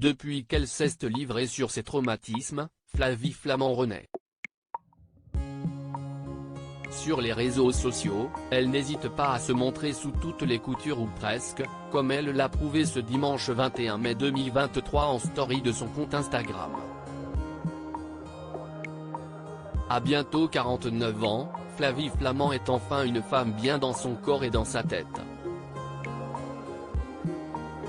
Depuis qu'elle s'est livrée sur ses traumatismes, Flavie Flament renaît. Sur les réseaux sociaux, elle n'hésite pas à se montrer sous toutes les coutures ou presque, comme elle l'a prouvé ce dimanche 21 mai 2023 en story de son compte Instagram. À bientôt 49 ans, Flavie Flament est enfin une femme bien dans son corps et dans sa tête.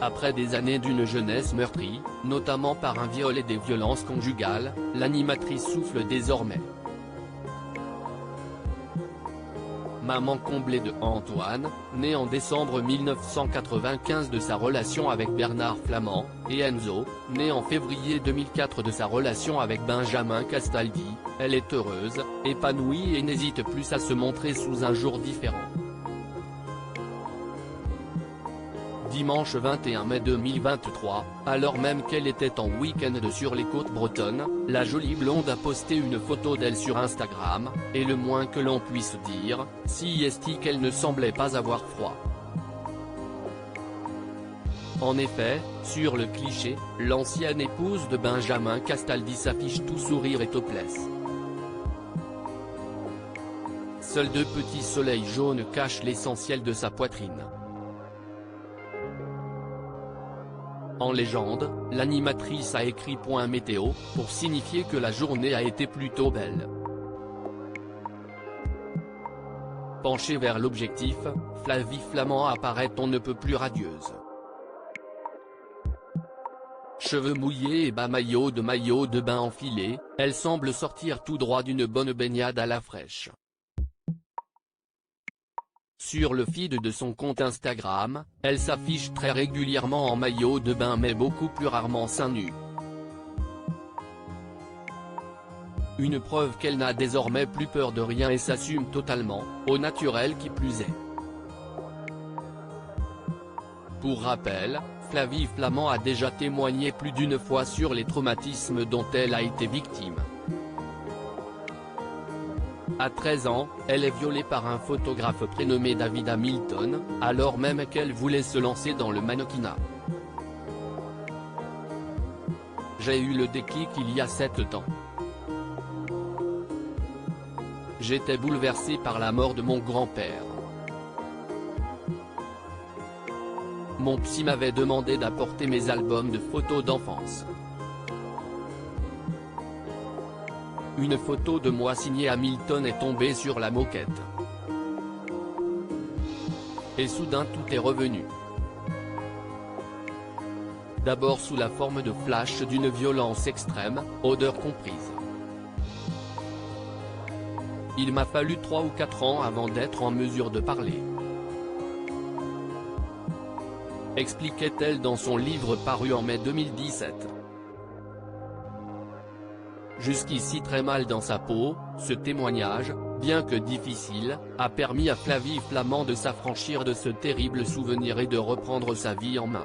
Après des années d'une jeunesse meurtrie, notamment par un viol et des violences conjugales, l'animatrice souffle désormais. Maman comblée de Antoine, née en décembre 1995 de sa relation avec Bernard Flament, et Enzo, né en février 2004 de sa relation avec Benjamin Castaldi, elle est heureuse, épanouie et n'hésite plus à se montrer sous un jour différent. Dimanche 21 mai 2023, alors même qu'elle était en week-end sur les côtes bretonnes, la jolie blonde a posté une photo d'elle sur Instagram, et le moins que l'on puisse dire, si est qu'elle ne semblait pas avoir froid. En effet, sur le cliché, l'ancienne épouse de Benjamin Castaldi s'affiche tout sourire et topless. Seuls deux petits soleils jaunes cachent l'essentiel de sa poitrine. En légende, l'animatrice a écrit « météo » pour signifier que la journée a été plutôt belle. Penchée vers l'objectif, Flavie Flament apparaît on ne peut plus radieuse. Cheveux mouillés et bas maillot de bain enfilé, elle semble sortir tout droit d'une bonne baignade à la fraîche. Sur le feed de son compte Instagram, elle s'affiche très régulièrement en maillot de bain mais beaucoup plus rarement seins nus. Une preuve qu'elle n'a désormais plus peur de rien et s'assume totalement, au naturel qui plus est. Pour rappel, Flavie Flament a déjà témoigné plus d'une fois sur les traumatismes dont elle a été victime. À 13 ans, elle est violée par un photographe prénommé David Hamilton, alors même qu'elle voulait se lancer dans le mannequinat. J'ai eu le déclic il y a 7 ans. J'étais bouleversée par la mort de mon grand-père. Mon psy m'avait demandé d'apporter mes albums de photos d'enfance. Une photo de moi signée Hamilton est tombée sur la moquette. Et soudain tout est revenu. D'abord sous la forme de flash d'une violence extrême, odeur comprise. Il m'a fallu 3 ou 4 ans avant d'être en mesure de parler. Expliquait-elle dans son livre paru en mai 2017. Jusqu'ici très mal dans sa peau, ce témoignage, bien que difficile, a permis à Flavie Flament de s'affranchir de ce terrible souvenir et de reprendre sa vie en main.